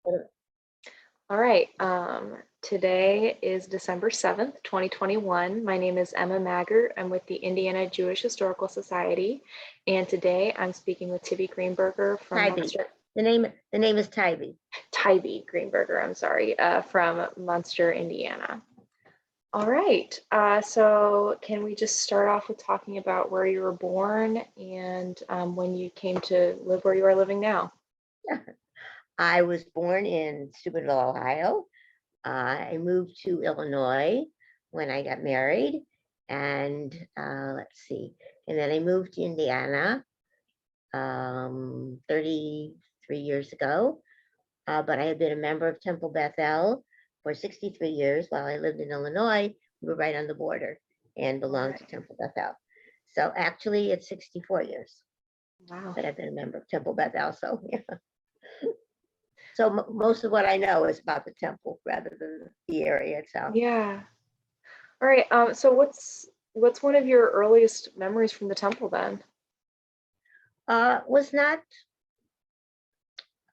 All right. Today is December 7th, 2021. My name is Emma Maggart. I'm with the Indiana Jewish Historical Society. And today I'm speaking with Tiby Greenberger from Tiby. Munster. The name is Tiby. Tiby Greenberger, I'm sorry, from Munster, Indiana. All right. So can we just start off with talking about where you were born and when you came to live where you are living now? I was born in Steubenville, Ohio. I moved to Illinois when I got married, and let's see, and then I moved to Indiana 33 years ago. But I had been a member of Temple Beth for 63 years while I lived in Illinois. We were right on the border and belonged to Temple Beth. So actually, it's 64 years Wow. that I've been a member of Temple Beth. So yeah. So most of what I know is about the temple rather than the area itself. Yeah. All right. So what's one of your earliest memories from the temple then? Was not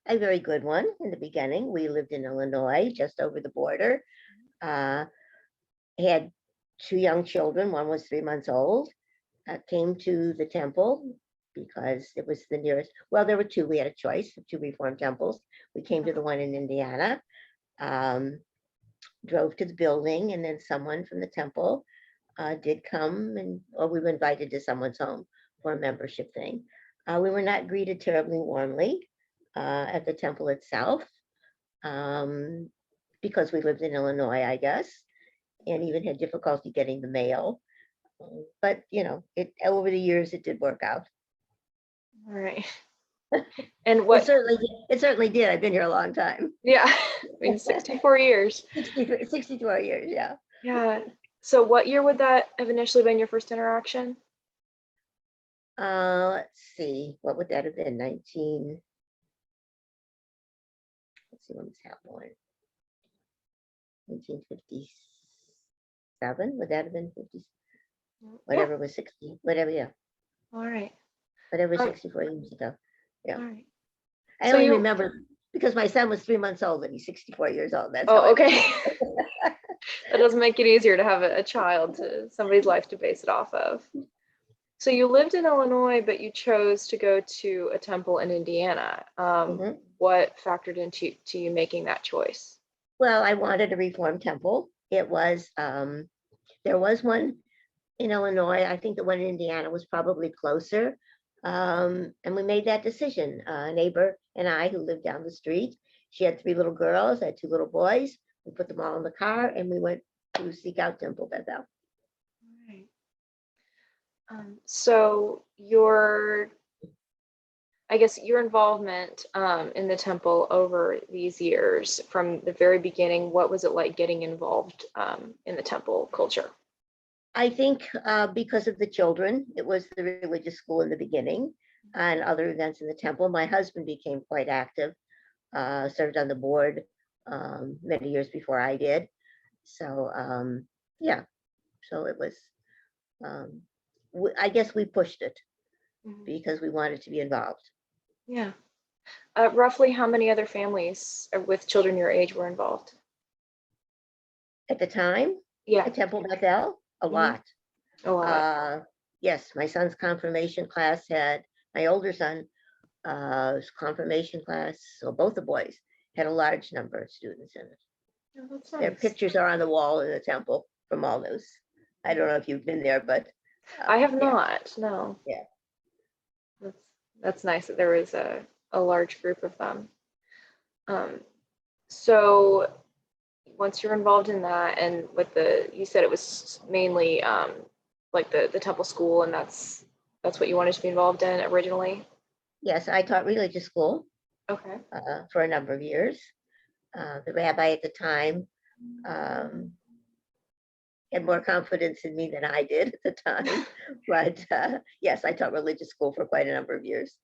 a very good one in the beginning. We lived in Illinois, just over the border. Had two young children. One was 3 months old. Came to the temple because it was the nearest. Well, there were two. We had a choice of two Reformed temples. We came to the one in Indiana. Drove to the building, and then someone from the temple did come, or we were invited to someone's home for a membership thing. We were not greeted terribly warmly at the temple itself because we lived in Illinois, I guess, and even had difficulty getting the mail. But over the years, it did work out. All right. And what? It certainly did. I've been here a long time. Yeah, I mean, 64 years. 64 years, yeah. Yeah. So what year would that have initially been your first interaction? Let's see. What would that have been? Let's see, when was that born? 1957? Would that have been 50? Whatever was 60, whatever, yeah. All right. Whatever 64 years ago. Yeah. All right. I only remember because my son was 3 months old and he's 64 years old. That's okay. That doesn't make it easier to have a child, somebody's life to base it off of. So you lived in Illinois, but you chose to go to a temple in Indiana. What factored into you making that choice? Well, I wanted a Reformed temple. It was, there was one in Illinois. I think the one in Indiana was probably closer. And we made that decision. A neighbor and I, who lived down the street, she had 3 little girls, I had 2 little boys. We put them all in the car and we went to seek out Temple Beth. Right. So your involvement in the temple over these years, from the very beginning, what was it like getting involved in the temple culture? I think because of the children, it was the religious school in the beginning and other events in the temple. My husband became quite active, served on the board many years before I did. So yeah, so it was, I guess we pushed it because we wanted to be involved. Yeah. Roughly how many other families with children your age were involved? At the time? Yeah. At Temple Beth? A lot. A lot. Yes, my son's confirmation class had, my older son, confirmation class, so both the boys had a large number of students in it. Oh, that's nice. Their pictures are on the wall in the temple from all those. I don't know if you've been there, but I have not. No. Yeah. That's nice that there was a large group of them. So once you're involved in that, and with you said it was mainly like the temple school, and that's what you wanted to be involved in originally? Yes, I taught religious school. Okay. For a number of years. The rabbi at the time had more confidence in me than I did at the time. But yes, I taught religious school for quite a number of years.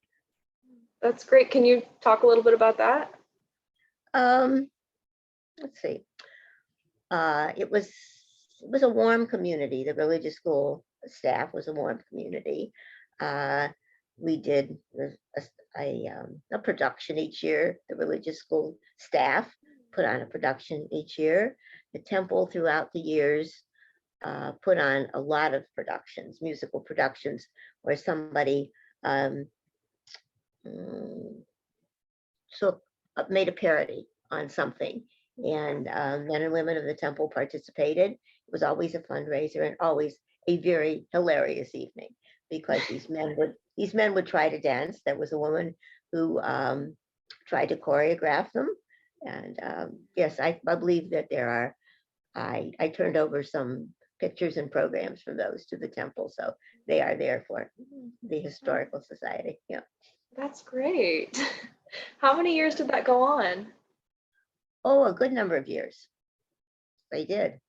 That's great. Can you talk a little bit about that? Let's see. It was a warm community. The religious school staff was a warm community. we did a production each year. The religious school staff put on a production each year. The temple throughout the years put on a lot of productions, musical productions, where somebody so made a parody on something, and men and women of the temple participated. It was always a fundraiser and always a very hilarious evening, because these men would try to dance. There was a woman who tried to choreograph them, and yes, I believe that there are. I turned over some pictures and programs from those to the temple, so they are there for the historical society. Yeah. That's great. How many years did that go on? Oh, a good number of years. They did.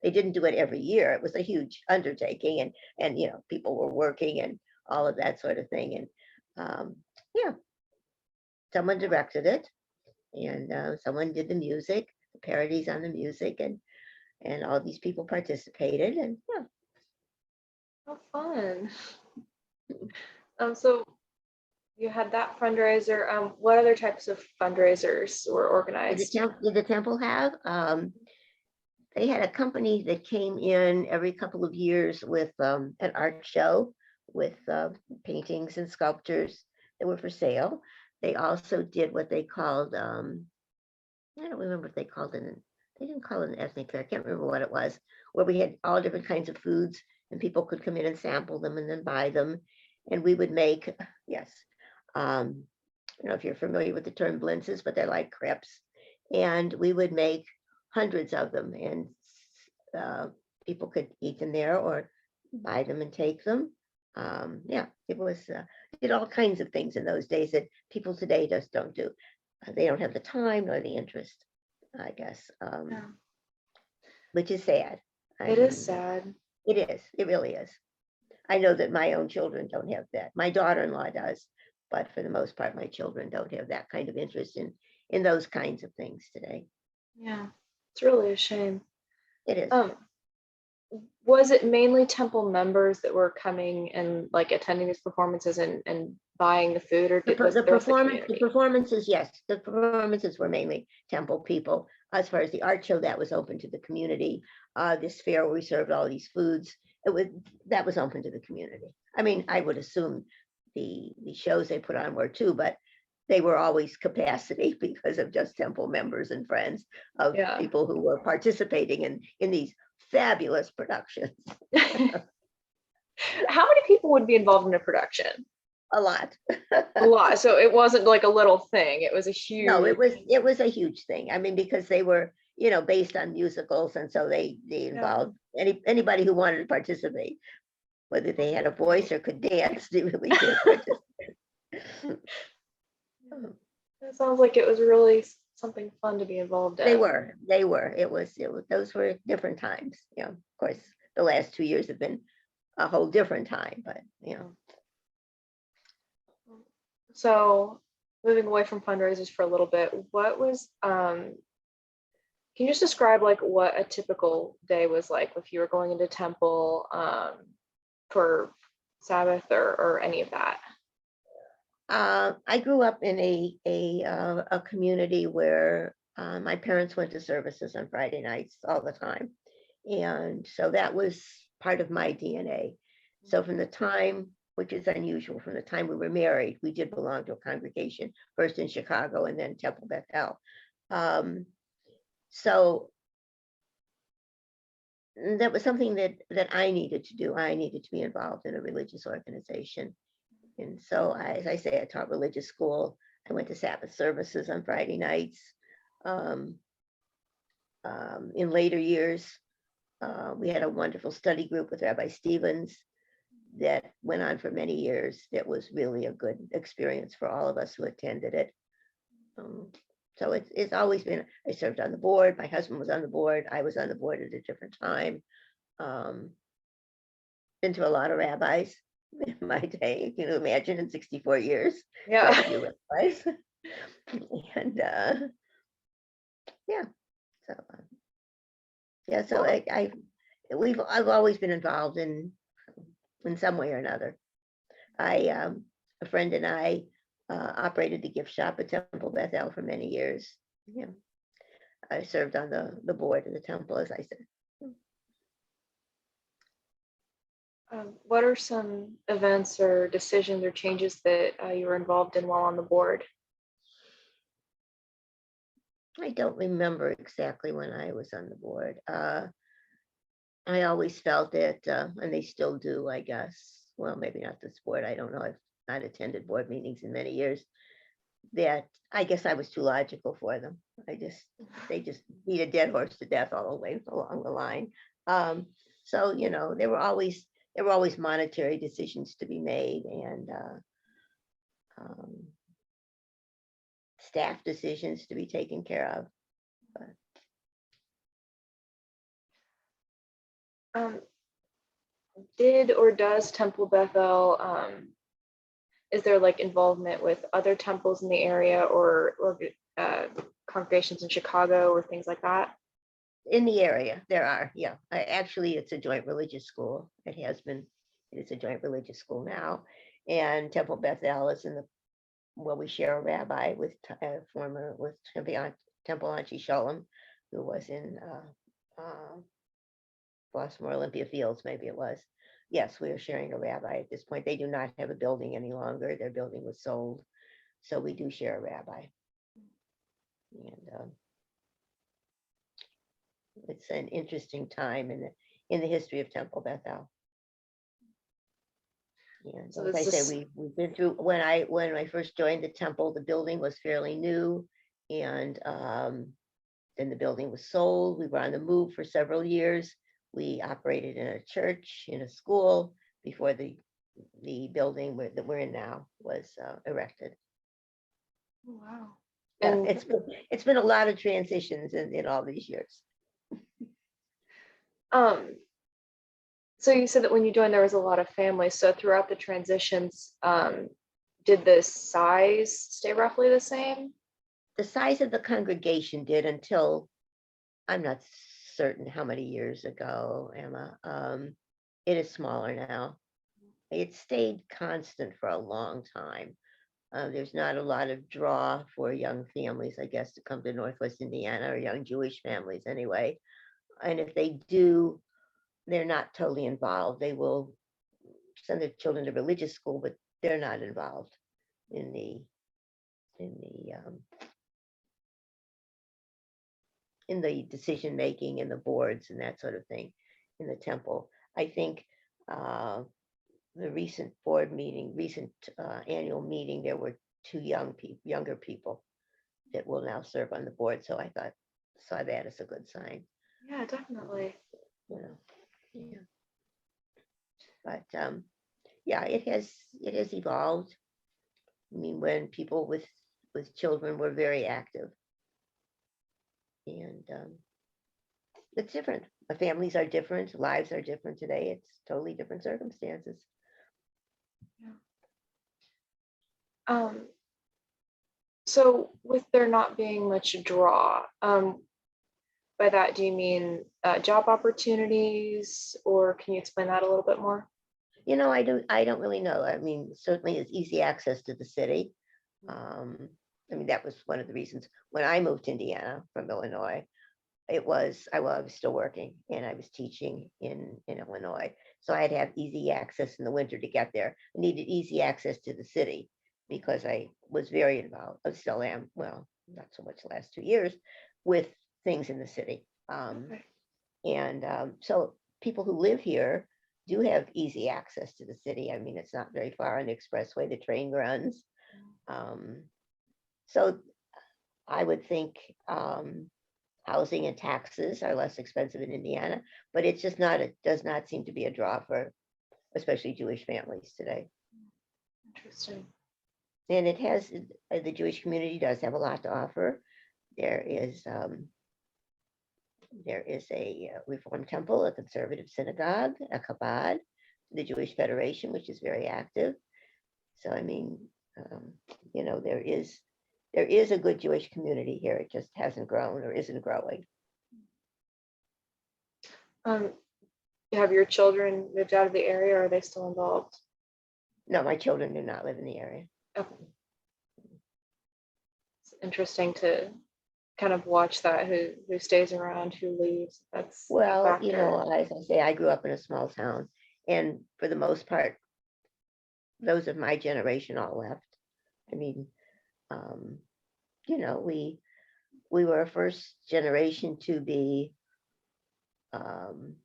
They didn't do it every year. It was a huge undertaking, and people were working and all of that sort of thing. And yeah, someone directed it, and someone did the music, the parodies on the music, and all these people participated. And yeah, How fun. So you had that fundraiser. What other types of fundraisers were organized? did the temple have? They had a company that came in every couple of years with an art show with paintings and sculptures that were for sale. They also did what they called, I don't remember what they called it. They didn't call it an ethnic fair. I can't remember what it was, where we had all different kinds of foods and people could come in and sample them and then buy them. And we would make, yes, I don't know if you're familiar with the term blintzes, but they're like crepes. And we would make hundreds of them, and people could eat them there or buy them and take them. Yeah, it was did all kinds of things in those days that people today just don't do. They don't have the time nor the interest, I guess, Yeah. which is sad. It is sad. It is. It really is. I know that my own children don't have that. My daughter-in-law does, but for the most part, my children don't have that kind of interest in those kinds of things today. Yeah, it's really a shame. It is. Was it mainly temple members that were coming and like attending these performances and buying the food, or The the performances, yes, the performances were mainly temple people. As far as the art show, that was open to the community. This fair where we served all these foods, that was open to the community. I mean, I would assume the shows they put on were too, but they were always capacity because of just temple members and friends of people who were participating in these fabulous productions. How many people would be involved in a production? A lot. A lot. So it wasn't like a little thing. It was a huge. No, it was a huge thing. I mean, because they were, based on musicals, and so they involved anybody who wanted to participate, whether they had a voice or could dance. They really did participate. It sounds like it was really something fun to be involved in. They were. It was. Those were different times. Of course, the last 2 years have been a whole different time, but So moving away from fundraisers for a little bit, what was can you just describe like what a typical day was like if you were going into temple for Sabbath or any of that? I grew up in a community where my parents went to services on Friday nights all the time, and so that was part of my DNA. So from the time, which is unusual, from the time we were married, we did belong to a congregation, first in Chicago and then Temple Beth. So that was something that I needed to do. I needed to be involved in a religious organization. And so, as I say, I taught religious school. I went to Sabbath services on Friday nights. In later years, we had a wonderful study group with Rabbi Stevens that went on for many years. That was really a good experience for all of us who attended it. So it's always been, I served on the board. My husband was on the board. I was on the board at a different time. Been to a lot of rabbis in my day. You can imagine, in 64 years. Yeah. Rabbis. And so I've always been involved in some way or another. a friend and I operated the gift shop at Temple Beth for many years. Yeah, I served on the board of the temple, as I said. What are some events or decisions or changes that you were involved in while on the board? I don't remember exactly when I was on the board. I always felt that, and they still do, I guess. Well, maybe not this board. I don't know. I've not attended board meetings in many years. That I guess I was too logical for them. They just beat a dead horse to death all the way along the line. So there were always monetary decisions to be made, and um, staff decisions to be taken care of. Did or does Temple Bethel, is there like involvement with other temples in the area or congregations in Chicago or things like that? In the area, there are, yeah. Actually, it's a joint religious school. It has been. It's a joint religious school now, and Temple Bethel is in the. Well, we share a rabbi with Temple Anchi Shalom, who was in Baltimore Olympia Fields, maybe it was. Yes, we are sharing a rabbi at this point. They do not have a building any longer. Their building was sold, so we do share a rabbi, and it's an interesting time in the history of Temple Bethel. And So as I say, we've been through, when I first joined the temple, the building was fairly new, and then the building was sold. We were on the move for several years. We operated in a church, in a school, before the building that we're in now was erected. Oh, wow. Yeah, And it's been a lot of transitions in all these years. so you said that when you joined, there was a lot of families. So throughout the transitions, did the size stay roughly the same? The size of the congregation did until, I'm not certain how many years ago, Emma. It is smaller now. It stayed constant for a long time. There's not a lot of draw for young families, I guess, to come to Northwest Indiana, or young Jewish families anyway. And if they do, they're not totally involved. They will send their children to religious school, but they're not involved in the decision making and the boards and that sort of thing in the temple. I think the recent annual meeting, there were two younger people that will now serve on the board. So I saw that as a good sign. Yeah, definitely. Yeah. But yeah, it has evolved. I mean, when people with children were very active, and it's different. Families are different, lives are different today. It's totally different circumstances. Yeah. So with there not being much draw, by that, do you mean job opportunities, or can you explain that a little bit more? I don't really know. I mean, certainly it's easy access to the city. I mean, that was one of the reasons when I moved to Indiana from Illinois. I was still working, and I was teaching in Illinois, so I had to have easy access in the winter to get there. I needed easy access to the city because I was very involved. I still am. Well, not so much the last 2 years with things in the city. Okay. And so people who live here do have easy access to the city. I mean, it's not very far on the expressway. The train runs. So I would think housing and taxes are less expensive in Indiana, but it's just not. It does not seem to be a draw for especially Jewish families today. Interesting. And it has, the Jewish community does have a lot to offer. There is a Reformed temple, a conservative synagogue, a Chabad, the Jewish Federation, which is very active. So I mean, there is a good Jewish community here. It just hasn't grown or isn't growing. Have your children moved out of the area, or are they still involved? No, my children do not live in the area. Okay. It's interesting to kind of watch that, who stays around, who leaves. That's a Well, factor. as I say, I grew up in a small town, and for the most part, those of my generation all left. I mean, um, we were a first generation to be um,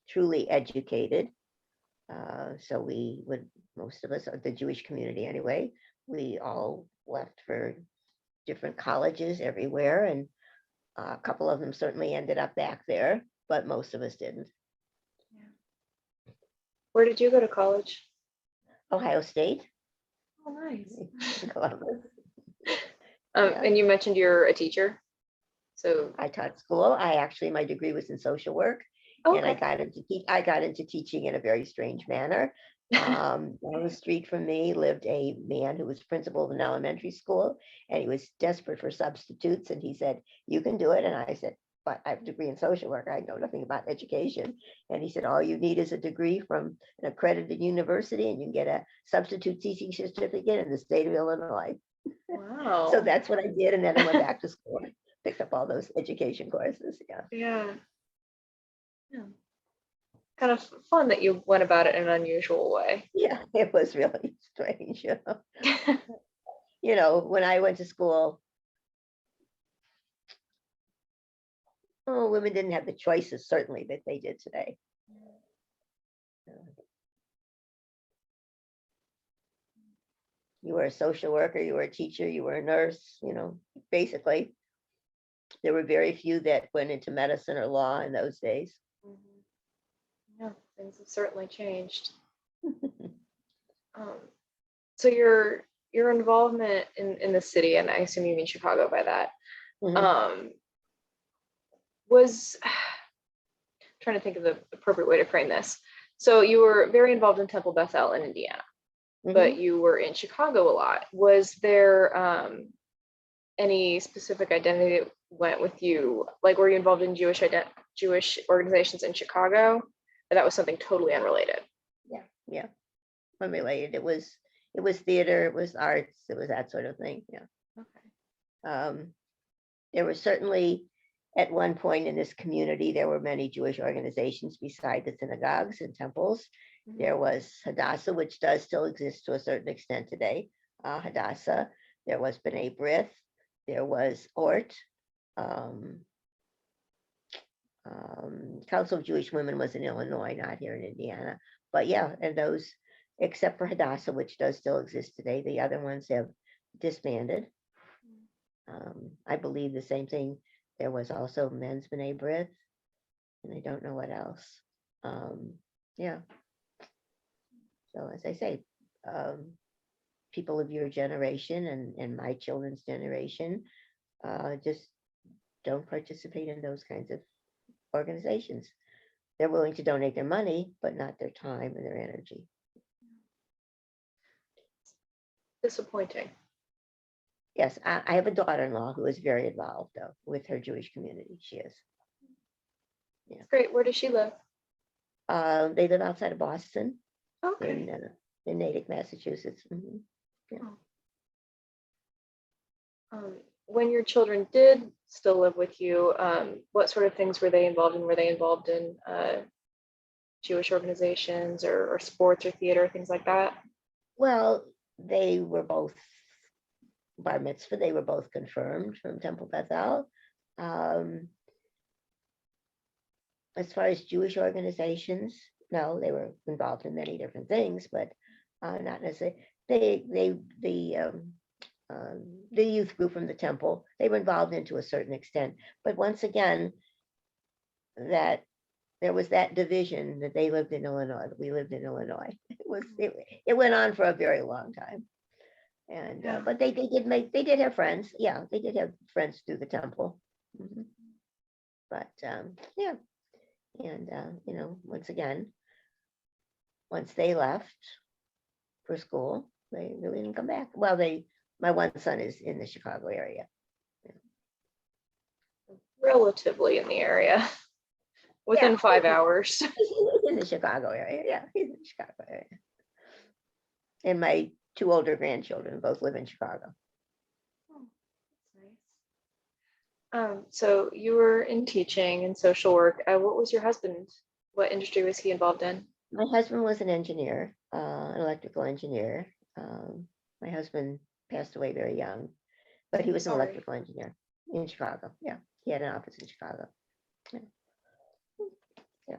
truly educated. So we would, most of us, the Jewish community anyway, we all left for different colleges everywhere, and a couple of them certainly ended up back there, but most of us didn't. Where did you go to college? Ohio State, Oh, nice. Columbus. Yeah. And you mentioned you're a teacher. So, I taught school. My degree was in social work, and I okay. got into teaching in a very strange manner. Down the street from me lived a man who was principal of an elementary school, and he was desperate for substitutes. And he said, "You can do it." And I said, "But I have a degree in social work. I know nothing about education." And he said, "All you need is a degree from an accredited university, and you can get a substitute teaching certificate in the state of Illinois." Wow. So that's what I did, and then I went back to school and picked up all those education courses. Yeah. Yeah. Yeah. Kind of fun that you went about it in an unusual way. Yeah, it was really strange. When I went to school, women didn't have the choices, certainly, that they did today. You were a social worker, you were a teacher, you were a nurse, basically. There were very few that went into medicine or law in those days. Mhm. Yeah, things have certainly changed. Um, so your involvement in the city, and I assume you mean Chicago by that, Mhm, um, was trying to think of the appropriate way to frame this. So you were very involved in Temple Beth in Indiana, but mhm. you were in Chicago a lot. Was there any specific identity that went with you? Like, were you involved in Jewish organizations in Chicago, or that was something totally unrelated? Yeah, unrelated. It was theater, it was arts, it was that sort of thing. Yeah. Okay. There were certainly, at one point in this community, there were many Jewish organizations beside the synagogues and temples. Mhm. There was Hadassah, which does still exist to a certain extent today. Hadassah. There was B'nai B'rith. There was Ort. Um, Council of Jewish Women was in Illinois, not here in Indiana. But yeah, and those, except for Hadassah, which does still exist today, the other ones have disbanded. I believe the same thing. There was also Men's B'nai B'rith, and I don't know what else. Yeah. So as I say, people of your generation and my children's generation just don't participate in those kinds of organizations. They're willing to donate their money, but not their time and their energy. Disappointing. Yes, I have a daughter-in-law who is very involved, though, with her Jewish community. She is. Yeah. Great. Where does she live? They live outside of Boston Okay. in Natick, Massachusetts. Mhm. Yeah. When your children did still live with you, what sort of things were they involved in? Were they involved in Jewish organizations or sports or theater, things like that? Well, they were both bar mitzvah. They were both confirmed from Temple Beth. As far as Jewish organizations, no, they were involved in many different things, but not necessarily. The youth group from the temple, they were involved in to a certain extent. But once again, that there was that division that they lived in Illinois, that we lived in Illinois. It went on for a very long time. And Yeah. but they did have friends. Yeah, they did have friends through the temple. Mhm. But yeah, and once again, once they left for school, they really didn't come back. Well, my one son is in the Chicago area. Relatively in the area. within 5 hours. He's in the Chicago area. Yeah, he's in the Chicago area. And my two older grandchildren both live in Chicago. Oh, that's nice. So you were in teaching and social work. What was your husband? What industry was he involved in? My husband was an engineer, an electrical engineer. My husband passed away very young, but he was an Sorry. electrical engineer in Chicago. Yeah, he had an office in Chicago. Yeah, yeah.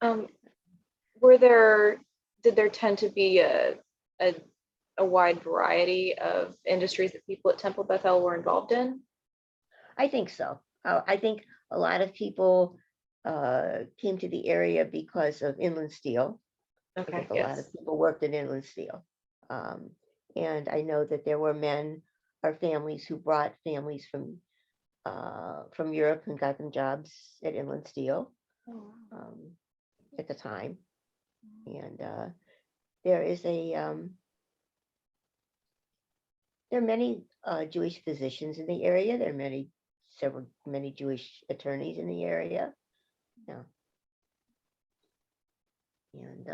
And did there tend to be a wide variety of industries that people at Temple Bethel were involved in? I think so. I think a lot of people came to the area because of inland steel. I Okay, think a lot of people worked in inland steel. And I know that there were men or families who brought families from Europe and got them jobs at inland steel at the time. And there is there are many Jewish physicians in the area. There are many Jewish attorneys in the area. Yeah. And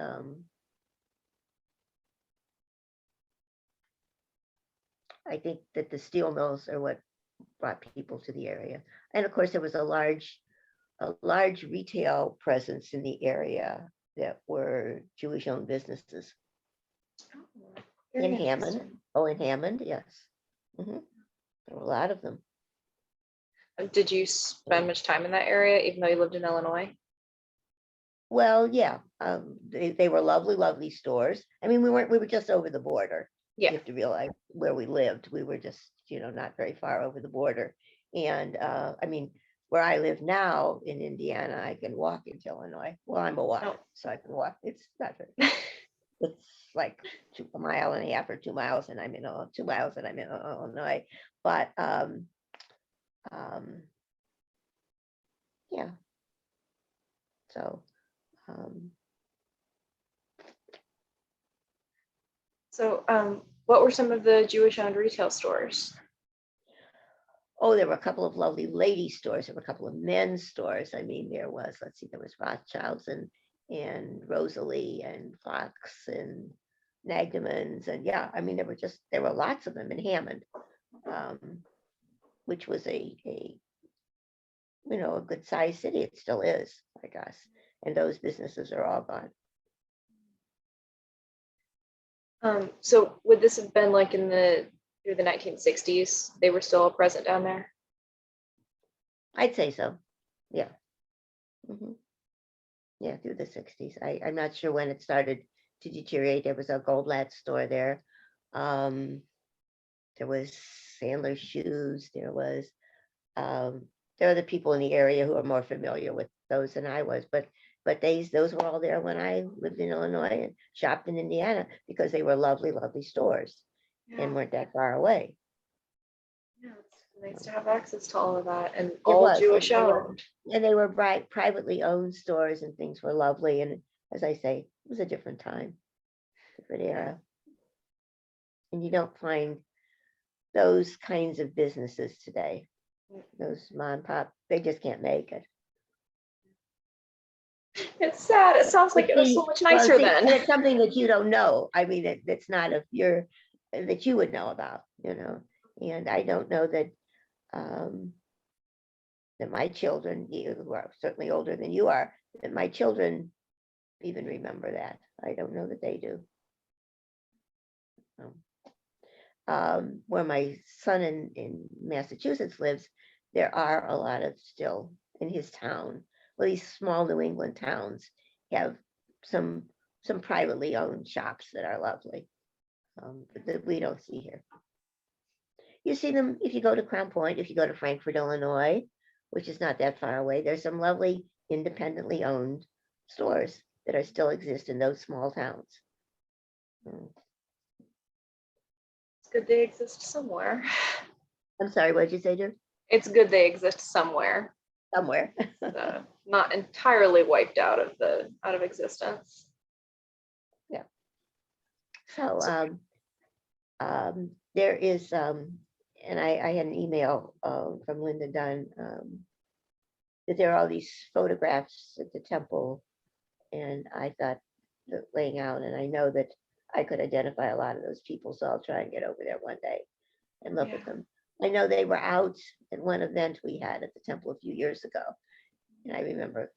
I think that the steel mills are what brought people to the area. And of course, there was a large retail presence in the area that were Jewish-owned businesses. In Hammond. Oh, in Hammond, yes. There were a lot of them. Did you spend much time in that area, even though you lived in Illinois? Well, yeah, they were lovely, lovely stores. I mean, we were just over the border. Yeah. You have to realize where we lived. We were just, not very far over the border. And I mean, where I live now in Indiana, I can walk into Illinois. Well, I'm a walker, so I can walk. It's not very. It's like a mile and a half or 2 miles, and I'm in 2 miles, and I'm in Illinois. But yeah. So. So, what were some of the Jewish-owned retail stores? Oh, there were a couple of lovely lady stores. There were a couple of men's stores. I mean, there was Rothschilds and Rosalie and Fox and Magdamans. And yeah, I mean, there were lots of them in Hammond, which was a good sized city. It still is, I guess. And those businesses are all gone. So would this have been like through the 1960s? They were still present down there? I'd say so. Yeah. Yeah, through the 60s. I'm not sure when it started to deteriorate. There was a Goldblatt store there. There was Sandler Shoes. There are the people in the area who are more familiar with those than I was, but those were all there when I lived in Illinois and shopped in Indiana, because they were lovely, lovely stores and weren't that far away. Yeah, it's nice to have access to all of that, and all Jewish owned. And they were privately owned stores, and things were lovely. And as I say, it was a different time, different era. And you don't find those kinds of businesses today. Those mom and pop, they just can't make it. It's sad. It sounds like it was so much nicer then. It's something that you don't know. I mean, it's not that you would know about, And I don't know that that my children, who are certainly older than you are, that my children even remember that. I don't know that they do. Where my son in Massachusetts lives, there are a lot of still in his town. Well, these small New England towns have some privately owned shops that are lovely, but that we don't see here. You see them if you go to Crown Point, if you go to Frankfort, Illinois, which is not that far away. There's some lovely independently owned stores that still exist in those small towns. It's good they exist somewhere. I'm sorry, what did you say, dear? It's good they exist somewhere. Somewhere. Not entirely wiped out of existence. Yeah. So there is and I had an email from Linda Dunn that there are all these photographs at the temple, and I thought that laying out, and I know that I could identify a lot of those people, so I'll try and get over there one day and look at Yeah. them. I know they were out at one event we had at the temple a few years ago, and I remember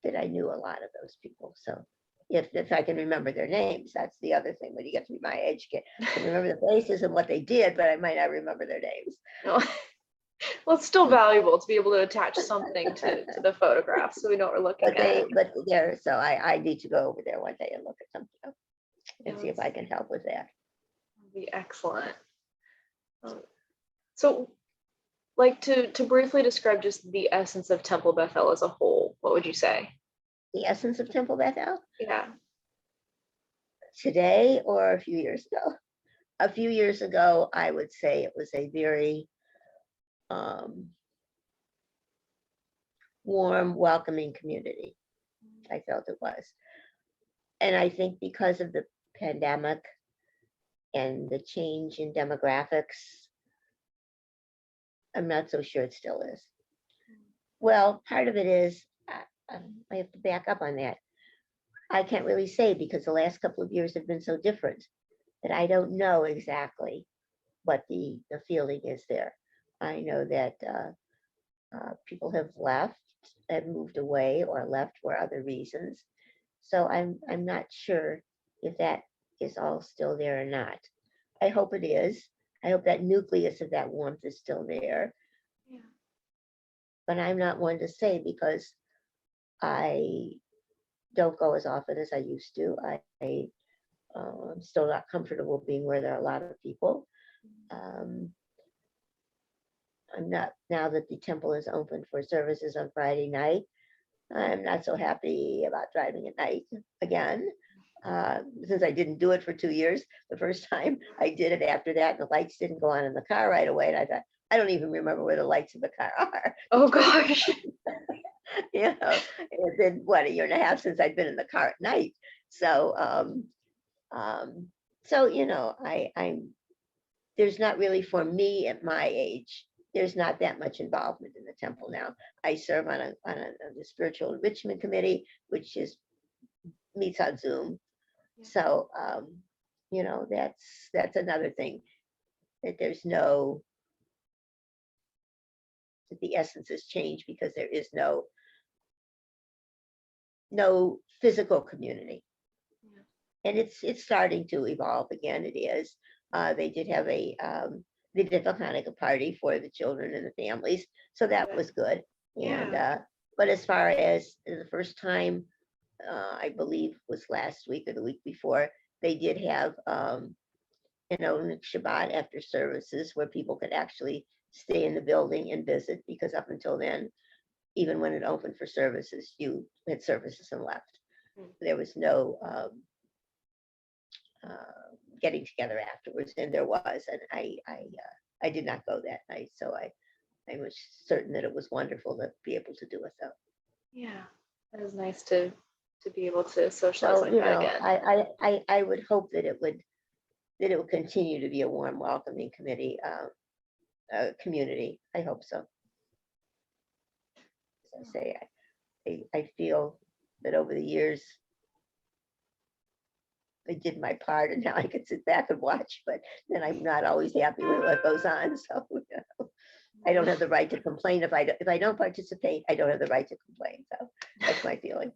that I knew a lot of those people. So if I can remember their names, that's the other thing. When you get to be my age, I can remember the faces and what they did, but I might not remember their names. No. Well, it's still valuable to be able to attach something to the photograph so we know what we're looking at. But there, so I need to go over there one day and look at something and Yeah, see if I can help with that. that'd be excellent. So, like to briefly describe just the essence of Temple Bethel as a whole, what would you say? The essence of Temple Bethel Yeah. today or a few years ago? A few years ago, I would say it was a very warm, welcoming community. I felt it was. And I think because of the pandemic and the change in demographics, I'm not so sure it still is. Well, part of it is, I have to back up on that. I can't really say because the last couple of years have been so different that I don't know exactly what the feeling is there. I know that people have left and moved away or left for other reasons. So I'm not sure if that is all still there or not. I hope it is. I hope that nucleus of that warmth is still there. Yeah. But I'm not one to say because I don't go as often as I used to. I'm still not comfortable being where there are a lot of people. I'm not, now that the temple is open for services on Friday night, I'm not so happy about driving at night again. Since I didn't do it for 2 years, the first time I did it after that, and the lights didn't go on in the car right away. And I thought, I don't even remember where the lights in the car are. Oh gosh. It's been what, a year and a half since I'd been in the car at night. So, I'm there's not really, for me at my age, there's not that much involvement in the temple now. I serve on the spiritual enrichment committee, which meets on Zoom. Yeah. So, that's another thing, that that the essence has changed because there is no physical community. Yeah. And it's starting to evolve again. It is. They did have a Hanukkah party for the children and the families, so that was good. And Yeah. but as far as the first time, I believe was last week or the week before, they did have Shabbat after services where people could actually stay in the building and visit, because up until then, even when it opened for services, you had services and left. There was no getting together afterwards, and there was, and I did not go that night, so I was certain that it was wonderful to be able to do it though. Yeah. It was nice to be able to socialize So like that again. I would hope that it would continue to be a warm, welcoming community. I hope so. As I say, I feel that over the years I did my part, and now I can sit back and watch, but then I'm not always happy with what goes on. So I don't have the right to complain. If I don't participate, I don't have the right to complain. So that's my feeling.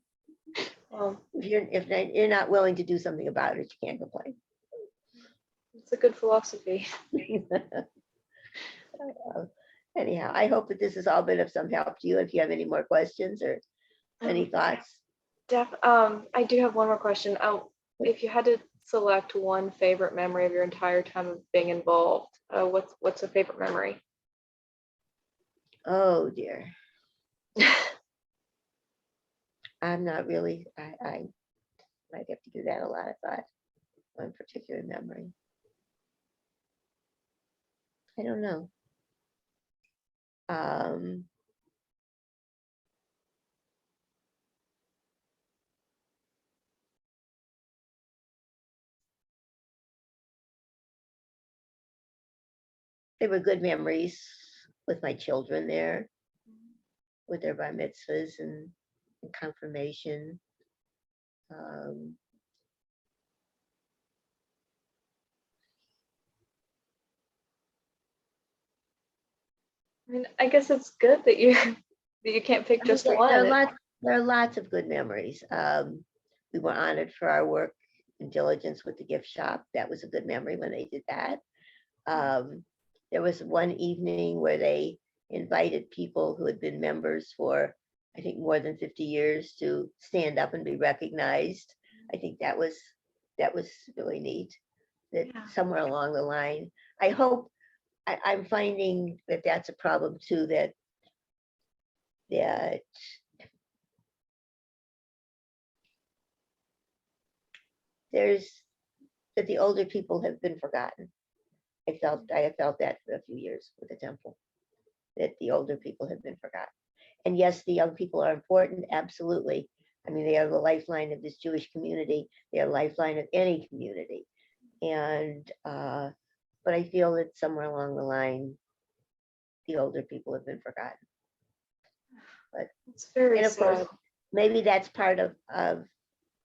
Well, If you're not willing to do something about it, you can't complain. it's a good philosophy. Anyhow, I hope that this has all been of some help to you. If you have any more questions or any thoughts. I do have one more question. If you had to select one favorite memory of your entire time of being involved, what's a favorite memory? Oh dear. I'm not really, I might have to give that a lot of thought. One particular memory. I don't know. they were good memories with my children there, with their bar mitzvahs and confirmation. Um, I mean, I guess it's good that you that you can't pick I mean, just there one. are lots, there are lots of good memories. We were honored for our work and diligence with the gift shop. That was a good memory when they did that. There was one evening where they invited people who had been members for, I think, more than 50 years to stand up and be recognized. I think that was really neat. That Yeah. somewhere along the line, I hope, I'm finding that that's a problem too, that that there's that the older people have been forgotten. I have felt that for a few years with the temple, that the older people have been forgotten. And yes, the young people are important, absolutely. I mean, they are the lifeline of this Jewish community. They are the lifeline of any community. And but I feel that somewhere along the line, the older people have been forgotten. It's very And of course, sad. maybe that's part of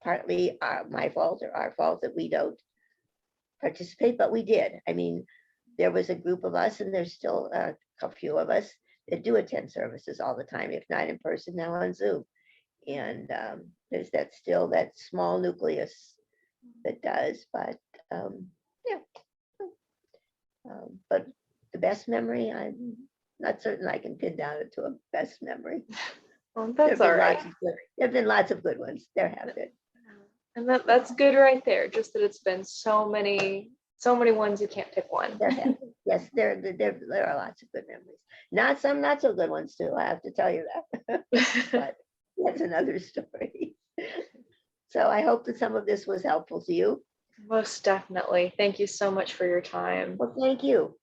partly my fault or our fault that we don't participate, but we did. I mean, there was a group of us, and there's still a few of us that do attend services all the time, if not in person, now on Zoom. And there's still that small nucleus that does, but yeah. But the best memory, I'm not certain I can pin down it to a best memory. Well, There that's have all been right. lots of good, there have been lots of good ones. There have been. And that's good right there. Just that it's been so many ones you can't pick one. There have been. Yes, there are lots of good memories. Not some not so good ones too. I have to tell you that. But that's another story. So I hope that some of this was helpful to you. Most definitely. Thank you so much for your time. Well, thank you.